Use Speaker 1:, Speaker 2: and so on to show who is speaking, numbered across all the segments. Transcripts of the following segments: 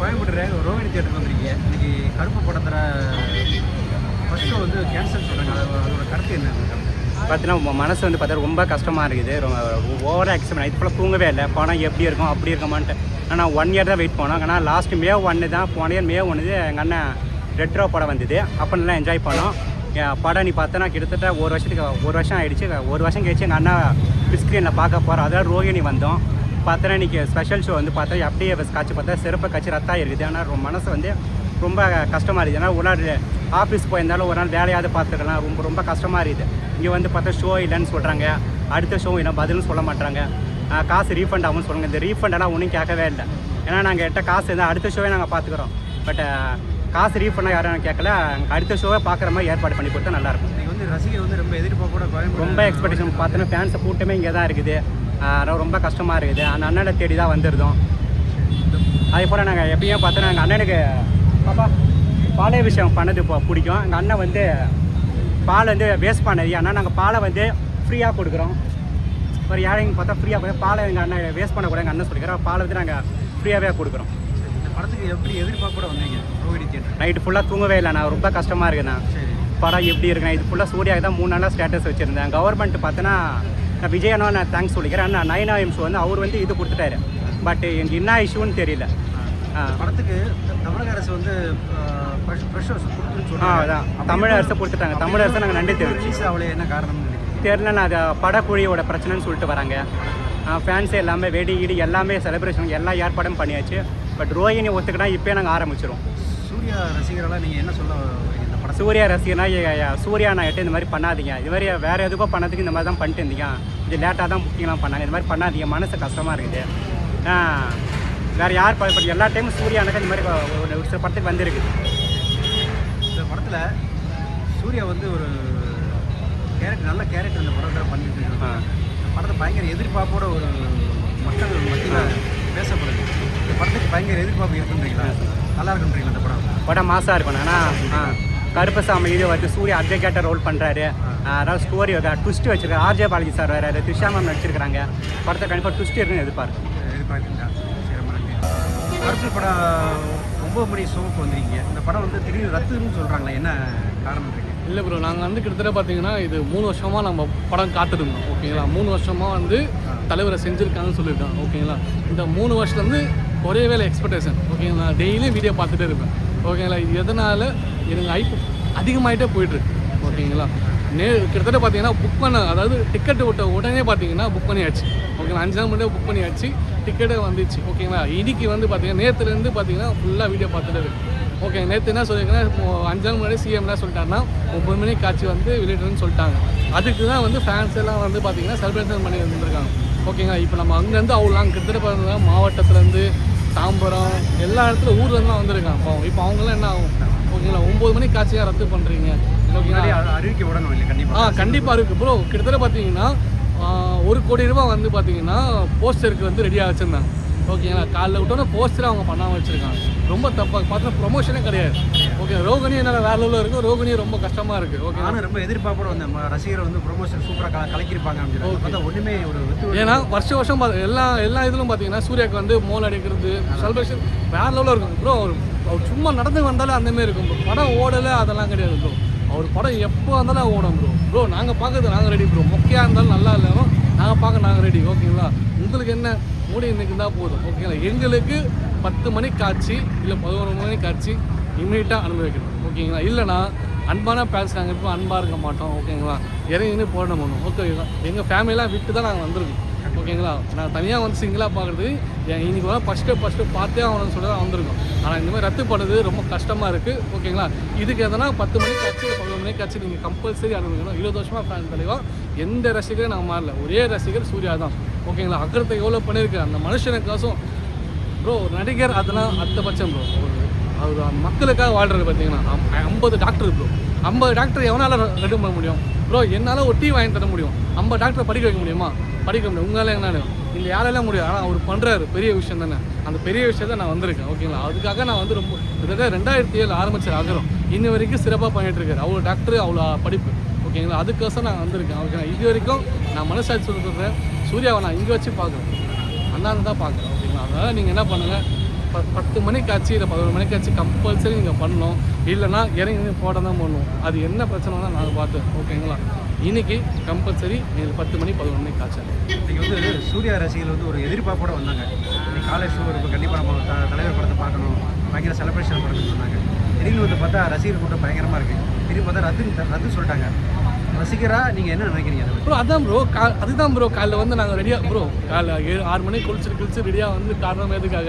Speaker 1: கோயம்புத்தூர் ரோஹிணி தியேட்டருக்கு வந்திருக்கீங்க. இன்னைக்கு கருப்பு படத்தில் ஃபர்ஸ்ட் ஷோ வந்து கேன்சல் சொல்கிறாங்க. அதோட கருத்து என்ன?
Speaker 2: பார்த்தீங்கன்னா மனசு வந்து பார்த்தா ரொம்ப கஷ்டமாக இருக்குது. ஓவராக எக்ஸ்பெக்ட் இது போல் தூங்கவே இல்லை. படம் எப்படி இருக்கும் அப்படி இருக்குமான்ட்டு. ஆனால் 1 இயர் தான் வெயிட் பண்ணோம். ஆனால் லாஸ்ட் May 1 தான் போன இயர் May 1 எங்கள் அண்ணன் ரெட்ரோ படம் வந்தது. அப்போ நல்லா என்ஜாய் பண்ணோம். படம் நீ பார்த்தோன்னா கிட்டத்தட்ட ஒரு வருஷம் ஆகிடுச்சு. ஒரு வருஷம் கழிச்சு எங்கள் அண்ணா ஸ்க்ரீனில் பார்க்க போகிறோம். அதாவது ரோஹிணி வந்தோம். பார்த்தோன்னா இன்றைக்கி ஸ்பெஷல் ஷோ வந்து பார்த்தா அப்படியே காட்சி பார்த்தா சிறப்பு காட்சி ரத்தாக இருக்குது. ஆனால் மனசு வந்து ரொம்ப கஷ்டமாக இருக்குது. ஏன்னா ஒரு நாள் ஆஃபீஸ் போயிருந்தாலும் ஒரு நாள் வேலையாவது பார்த்துக்கலாம். ரொம்ப கஷ்டமாக இருக்குது. இங்கே வந்து பார்த்தா ஷோ இல்லைன்னு சொல்கிறாங்க. அடுத்த ஷோ என்ன பதிலும் சொல்ல மாட்டாங்க. காசு ரீஃபண்ட் ஆகும்னு சொல்லுங்கள். இந்த ரீஃபண்டெல்லாம் ஒன்றும் கேட்கவே இல்லை. ஏன்னா நாங்கள் எட்ட காசு இருந்தால் அடுத்த ஷோவே நாங்கள் பார்த்துக்குறோம். பட் காசு ரீஃபண்டாக யாரும் கேட்கல. அடுத்த ஷோவை பார்க்குற மாதிரி ஏற்பாடு பண்ணி கொடுத்தா நல்லாயிருக்கும்.
Speaker 1: நீங்கள் வந்து ரசிகர் வந்து ரொம்ப எதிர்பார்ப்போட
Speaker 2: ரொம்ப எக்ஸ்பெக்டேஷன் பார்த்தோன்னா ஃபேன்ஸை கூட்டமே இங்கே தான் இருக்குது. ரொம்ப கஷ்டமாக இருக்குது. அந்த அண்ணனை தேடி தான் வந்துருந்தோம். அதே போல் நாங்கள் எப்பயும் பார்த்தோன்னா எங்கள் அண்ணனுக்கு பாப்பா பாலை விஷயம் பண்ணது பிடிக்கும். எங்கள் அண்ணன் வந்து பால் வந்து வேஸ்ட் பண்ணது. ஆனால் நாங்கள் பாலை வந்து ஃப்ரீயாக கொடுக்குறோம். ஒரு ஏழைங்க பார்த்தா ஃப்ரீயாக பாலை எங்கள் அண்ணன் வேஸ்ட் பண்ணக்கூடாது. எங்கள் அண்ணன் சொல்லிக்கிறோம். பாலை வந்து நாங்கள் ஃப்ரீயாகவே கொடுக்குறோம்.
Speaker 1: இந்த படத்துக்கு எப்படி எதிர்பார்ப்போட வந்தீங்க? ரோஹிணி தியேட்டர்
Speaker 2: நைட்டு ஃபுல்லாக தூங்கவே இல்லை. நான் ரொம்ப கஷ்டமாக இருக்குண்ணா. படம் எப்படி இருக்குண்ணா? இது ஃபுல்லாக சூர்யாவுக்கு தான் 3 நாளாக ஸ்டேட்டஸ் வச்சுருந்தேன். கவர்மெண்ட் பார்த்தோன்னா நான் விஜயனோ நான் தேங்க்ஸ் சொல்லிக்கிறேன். ஆனால் 9 ஷோ வந்து அவர் வந்து இது கொடுத்துட்டாரு. பட் எனக்கு என்ன இஷ்யூன்னு தெரியல.
Speaker 1: படத்துக்கு தமிழக அரசு வந்து
Speaker 2: அதான் தமிழ் அரசு கொடுத்துட்டாங்க. தமிழ் அரசு நாங்கள் நன்றி தெரிவிச்சு.
Speaker 1: அவளே என்ன காரணம்
Speaker 2: தெரியலண்ணா. அது படக்குழியோட பிரச்சனைன்னு சொல்லிட்டு வராங்க. ஃபேன்ஸு எல்லாமே வெடி ஈடி எல்லாமே செலிப்ரேஷன் எல்லா ஏற்பாடும் பண்ணியாச்சு. பட் ரோஹிணி ஒத்துக்கிட்டா இப்போயே நாங்கள் ஆரம்பிச்சிடும்.
Speaker 1: சூர்யா ரசிகர்களாக நீங்கள் என்ன சொல்ல இந்த படம்?
Speaker 2: சூர்யா ரசிகர்னா சூர்யா நான் எட்டு இந்த மாதிரி பண்ணாதீங்க. இது மாதிரி வேறு எதுக்கோ பண்ணதுக்கு இந்த மாதிரி தான் பண்ணிட்டு இருந்தீங்க. இது லேட்டாக தான் புக்கிங்லாம் பண்ணாங்க. இந்த மாதிரி பண்ணாதீங்க. மனசு கஷ்டமாக இருக்குது. வேறு யார் பட் எல்லா டைமும் சூர்யானுக்கு இந்த மாதிரி ஒரு சில படத்துக்கு வந்துருக்குது.
Speaker 1: இந்த படத்தில் சூர்யா வந்து ஒரு நல்ல கேரக்டர் இந்த படத்தில் பண்ணிட்டு இருக்காங்க. படத்தை பயங்கர எதிர்பார்ப்போட ஒரு மக்கள் மத்தியில் பேசப்படுது. இந்த படத்துக்கு பயங்கர எதிர்பார்ப்பு இருக்குன்றீங்களா? நல்லா இருக்குன்றீங்களா? இந்த படம்
Speaker 2: மாசாக இருக்கணும். ஆனால் கருப்பசாமி இது வந்து சூர்யா அட்வொகேட்டை ரோல் பண்ணுறாரு. அதாவது ஸ்டோரி ட்விஸ்ட் வச்சுருக்காரு. ஆர்ஜே பாலாஜி சார் வேறு த்ரிஷா மேம் நடிச்சிருக்கிறாங்க. படத்தை கண்டிப்பாக ட்விஸ்ட் இருக்குன்னு
Speaker 1: எதிர்பார்க்குறீங்களா? கருப்பு படம் 9 மணி ஷோவுக்கு வந்திருக்கீங்க. இந்த படம் வந்து திடீர்னு ரத்துன்னு சொல்கிறாங்களே, என்ன காரணம் இருக்கு?
Speaker 3: இல்லை ப்ரோ, நாங்கள் வந்து கிட்டத்தட்ட பார்த்தீங்கன்னா இது 3 வருஷமாக நம்ம படம் காத்துருந்தோம். ஓகேங்களா? 3 வருஷமாக வந்து தலைவரை செஞ்சுருக்காங்கன்னு சொல்லியிருக்காங்க. ஓகேங்களா? இந்த 3 வருஷத்துலேருந்து ஒரே வேலை எக்ஸ்பெக்டேஷன். ஓகேங்களா? டெய்லியும் வீடியோ பார்த்துட்டே இருப்பேன். ஓகேங்களா? இது எதனால் எனக்கு ஐப்பு அதிகமாகிட்டே போயிட்டுருக்கு. ஓகேங்களா? கிட்டத்தட்ட பார்த்தீங்கன்னா புக் பண்ண, அதாவது டிக்கெட்டு விட்ட உடனே பார்த்தீங்கன்னா புக் பண்ணியாச்சு. ஓகேங்களா? 5 நாள் முன்னாடி புக் பண்ணியாச்சு. டிக்கெட்டே வந்துச்சு. ஓகேங்களா? இன்னைக்கு வந்து பார்த்தீங்கன்னா நேற்றுலேருந்து பார்த்தீங்கன்னா ஃபுல்லாக வீடியோ பார்த்துட்டு இருக்கு. ஓகே, நேற்று என்ன சொல்லியிருக்கேன்னா 5 நாள் முன்னாடி சிஎம் என்ன சொல்லிட்டாருன்னா 9 மணிக்கு காட்சி வந்து வெளியிடுறேன்னு சொல்லிட்டாங்க. அதுக்கு தான் வந்து ஃபேன்ஸ் எல்லாம் வந்து பார்த்தீங்கன்னா செலிப்ரேஷன் பண்ணி வந்துருக்காங்க. ஓகேங்களா? இப்போ நம்ம அங்கேருந்து அவ்வளோ நாங்கள் கிட்டத்தட்ட பார்த்தீங்கன்னா மாவட்டத்துலேருந்து தாம்பரம் எல்லா இடத்துல ஊர்லேருந்துலாம் வந்திருக்காங்க. இப்போ அவங்களாம் என்ன ஆகும்? ஓகேங்களா? 9 மணிக்கு காட்சியாக ரத்து பண்ணுறீங்க. ஓகேங்களா?
Speaker 1: அறிவிக்க விடணும் இல்லை?
Speaker 3: கண்டிப்பாக இருக்குது ப்ரோ. கிட்டத்தட்ட பார்த்தீங்கன்னா 1 கோடி ரூபாய் வந்து பார்த்தீங்கன்னா போஸ்டருக்கு வந்து ரெடியாக வச்சுருந்தாங்க. ஓகேங்களா? காலைல விட்டோன்னா போஸ்டரை அவங்க பண்ணாமல் வச்சுருக்காங்க. ரொம்ப தப்பாக பார்த்தா ப்ரொமோஷனே கிடையாது. ஓகே, ரோகிணி என்னால் வேற லெவலில் இருக்கும். ரோகிணி ரொம்ப கஷ்டமாக இருக்குது. ஓகே,
Speaker 1: ஆனால் ரொம்ப எதிர்பார்ப்போட வந்த ரசிகர் வந்து ப்ரொமோஷன் சூப்பராக கலக்கிருப்பாங்க அப்படின்னு ஒன்றுமே ஒரு
Speaker 3: ஏன்னா வருஷம் எல்லா இதிலும் பார்த்தீங்கன்னா சூர்யாவுக்கு வந்து மோல் அடிக்கிறது செலிப்ரேஷன் வேற லெவலில் இருக்கும் ப்ரோ. அவர் சும்மா நடந்து வந்தாலும் அந்தமாரி இருக்கும் ப்ரோ. படம் ஓடலை அதெல்லாம் கிடையாது ப்ரோ. அவர் படம் எப்போ வந்தாலும் ஓடும் ப்ரோ. நாங்கள் பார்க்கறது நாங்கள் ரெடி ப்ரோ. மொக்கையாக இருந்தாலும் நல்லா இல்லைனாலும் நாங்கள் நாங்கள் ரெடி. ஓகேங்களா? உங்களுக்கு என்ன மூடி இன்னைக்கு இருந்தால் போதும். ஓகேங்களா? எங்களுக்கு 10 மணிக்கு காட்சி இல்லை 11 மணிக்கு காட்சி இமீடியட்டாக அனுபவிக்கணும். ஓகேங்களா? இல்லைனா அன்பான பேன்ஸ் நாங்கள் இப்போ அன்பாக இருக்க மாட்டோம். ஓகேங்களா? இறங்கின்னு போடணும் பண்ணுவோம். ஓகேங்களா? எங்கள் ஃபேமிலியெலாம் விட்டு தான் நாங்கள் வந்திருக்கோம். ஓகேங்களா? நான் தனியாக வந்து சிங்கிளாக பார்க்குறது இன்றைக்கி வந்து ஃபஸ்ட்டு பார்த்தே அவனுக்கு சொல்லி தான் வந்திருக்கோம். ஆனால் இந்த மாதிரி ரத்து பண்ணுறது ரொம்ப கஷ்டமாக இருக்குது. ஓகேங்களா? இதுக்கு எதனா 10 மணிக்கு காட்சி 11 மணிக்கு காட்சி நீங்கள் கம்பல்சரி அனுபவிக்கணும். 20 வருஷமாக ஃபேன் தலைவா எந்த ரசிகரும் நான் மாறல. ஒரே ரசிகர் சூர்யா தான். ஓகேங்களா? அக்கறத்தை எவ்வளோ பண்ணியிருக்கேன் அந்த மனுஷனுக்காசும் ப்ரோ. நடிகர் அதெல்லாம் அடுத்தபட்சம் ப்ரோ. அவர் மக்களுக்காக வாழ்கிறது. பார்த்தீங்கன்னா 50 டாக்டர் ப்ரோ. 50 டாக்டர் எவனால் ரெடி பண்ண முடியும் ப்ரோ? என்னால் ஒரு டீ வாங்கி தர முடியும். 50 டாக்டரை படிக்க வைக்க முடியுமா? படிக்க முடியும். உங்களால் என்ன இந்த யாரெல்லாம் முடியும்? ஆனால் அவர் பண்ணுறாரு பெரிய விஷயம் தானே. அந்த பெரிய விஷயத்தை நான் வந்திருக்கேன். ஓகேங்களா? அதுக்காக நான் வந்து ரொம்ப கிட்டத்தட்ட 2007 ஆரம்பிச்ச அகரம் இன்னி வரைக்கும் சிறப்பாக பண்ணிகிட்டு இருக்காரு. அவ்வளோ டாக்டரு அவ்வளோ படிப்பு. ஓகேங்களா? அதுக்கோசம் நான் வந்திருக்கேன். ஓகேங்களா? இது வரைக்கும் நான் மனசாட்சி சொல்லிட்டுறேன். சூர்யாவை நான் இங்கே வச்சு பார்க்குறேன். அண்ணாந்து தான் பார்க்குறேன். ஓகேங்களா? அதனால் நீங்கள் என்ன பண்ணுங்கள், 10 மணிக்காச்சு இல்லை 11 மணிக்காச்சு கம்பல்சரி நீங்கள் பண்ணணும். இல்லைன்னா இறங்கி போட தான் பண்ணணும். அது என்ன பிரச்சனை தான் நாங்கள் பார்த்து ஓகேங்களா. இன்னைக்கு கம்பல்சரி நீங்கள் 10 மணி 11 மணிக்கு காய்ச்சல்.
Speaker 1: இன்றைக்கி வந்து சூர்யா ரசிகர்கள் வந்து ஒரு எதிர்பார்ப்போட வந்தாங்க. இன்னைக்கு காலேஜ் ஷோ இருக்கும், கண்டிப்பாக நம்ம தலைவர் படத்தை பார்க்கணும், பயங்கர செலிப்ரேஷன் படத்துன்னு சொன்னாங்க. திடீர்னு வந்து பார்த்தா ரசிகர் கூட்டம் பயங்கரமாக இருக்குது. திடீர்னு பார்த்தா ரத்து சொல்லிட்டாங்க. ரசிகராக நீங்கள் என்ன நினைக்கிறீங்க அதை?
Speaker 3: ப்ரோ அதான் ப்ரோ அதுதான் ப்ரோ காலைல வந்து நாங்கள் ரெடியாக ப்ரோ காலைல 6 மணிக்கு குளிச்சு ரெடியாக வந்து காரணம் எதுக்காக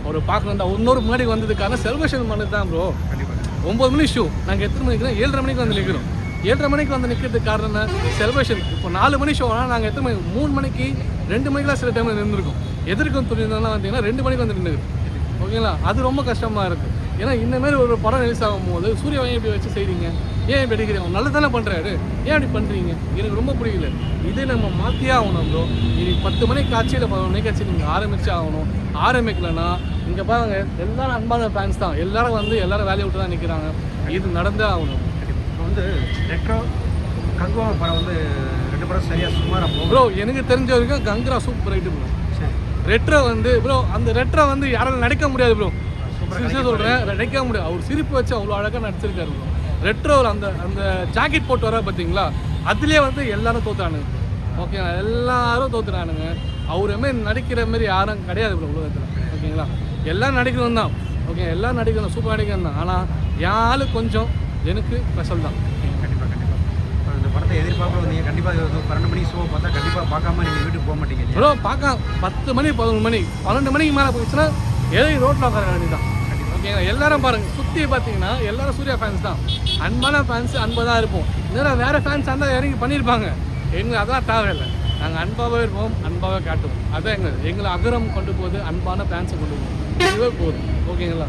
Speaker 3: ஒரு பார்க்கணும் தான் இன்னொரு முன்னாடி வந்ததுக்கான செலிப்ரேஷன் பண்ணது தான் ப்ரோ.
Speaker 1: கண்டிப்பாக
Speaker 3: 9 மணி ஷோ நாங்கள் எத்தனை மணிக்கு 7:30 மணிக்கு வந்து நிற்கிறோம். 7:30 மணிக்கு வந்து நிற்கிறதுக்கு காரணம் செலிப்ரேஷன். இப்போ 4 மணி ஷோனா நாங்கள் எத்தனை மணி 3 மணிக்கு 2 மணிக்கெலாம் சில டைமில் நின்றுருக்கோம். எதிர்க்கும் துணிந்தெல்லாம் வந்தீங்கன்னா 2 மணிக்கு வந்து நின்றுருக்கு ஓகேங்களா. அது ரொம்ப கஷ்டமாக இருக்குது. ஏன்னா இந்தமாரி ஒரு படம் ரிலீஸ் ஆகும்போது சூர்யாவை இப்படி வச்சு செய்கிறீங்க, ஏன் இப்படி அடிக்கிறீங்க, நல்லது தானே பண்ணுறாரு, ஏன் அப்படி பண்ணுறீங்க, எனக்கு ரொம்ப பிடிக்கல. இதே நம்ம மாற்றியே ஆகணும் ப்ரோ. இது 10 மணிக்கு காட்சி இல்லை 11 மணிக்கு காட்சி நீங்கள் ஆரம்பிச்சே ஆகணும். ஆரம்பிக்கலைன்னா இங்கே பாருங்க எல்லாரும் அன்பான ஃபேன்ஸ் தான், எல்லாரும் வந்து எல்லாரும் வேலையை விட்டு தான் நிற்கிறாங்க. இது நடந்தே ஆகணும்.
Speaker 1: இப்போ வந்து ரெட்ரோ கங்குவா படம் வந்து 2 படம் சரியாக சுமாராக போகும்
Speaker 3: ப்ரோ. எனக்கு தெரிஞ்ச வரைக்கும் கங்கரா சூப்பர் ரைட்டு ப்ரோ.
Speaker 1: சரி,
Speaker 3: ரெட்ரோ வந்து ப்ரோ அந்த ரெட்ரோ வந்து யாராலும் நடிக்க முடியாது ப்ரோ. சொல்கிறேன் நடிக்க முடியாது. அவர் சிரிப்பு வச்சு அவ்வளோ அழகாக நடிச்சிருக்காரு ப்ரோ. ரெட்ரோ அந்த ஜாக்கெட் போட்டு வர பார்த்தீங்களா, அதுலேயே வந்து எல்லாரும் தோத்துறானுங்க ஓகேங்களா. எல்லாரும் தோத்துறானுங்க. அவருமே நடிக்கிற மாதிரி யாரும் கிடையாது ப்ரோ உலகத்தில் ஓகேங்களா. எல்லாம் நடிக்கணும் தான் ஓகே, எல்லாம் நடிக்கணும், சூப்பர் நடிக்கணும் தான். ஆனால் யாரு கொஞ்சம் எனக்கு ஸ்பெஷல் தான்.
Speaker 1: கண்டிப்பாக இந்த படத்தை எதிர்பார்க்க வந்தீங்க. கண்டிப்பாக 12 மணிக்கு ஷோ பார்த்தா கண்டிப்பாக பார்க்காம நீங்கள் வீட்டுக்கு போக மாட்டீங்க
Speaker 3: ப்ரோ. பார்க்க 10 மணி 11 மணி 12 மணிக்கு மேலே போயிடுச்சுன்னா ஏழை ரோட்டில் உட்கார வேண்டியதான் ஓகேங்களா. எல்லாரும் பாருங்கள் சுற்றி பார்த்தீங்கன்னா எல்லாரும் சூர்யா ஃபேன்ஸ் தான், அன்பான ஃபேன்ஸ் அன்பாக தான் இருப்போம். இதெல்லாம் வேறு ஃபேன்ஸ் இருந்தால் இறங்கி பண்ணியிருப்பாங்க. எங்களுக்கு அதெல்லாம் தேவையில்லை. நாங்கள் அன்பாகவே இருப்போம், அன்பாகவே காட்டுவோம். அதான் எங்களை அகரம் கொண்டு போகுது, அன்பான ஃபேன்ஸை கொண்டு போகுது. இதுவே போதும் ஓகேங்களா.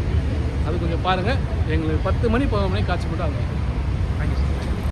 Speaker 3: அது கொஞ்சம் பாருங்கள். எங்களுக்கு 10 மணி 11 மணிக்கு காட்சி மட்டும் ஆகும்.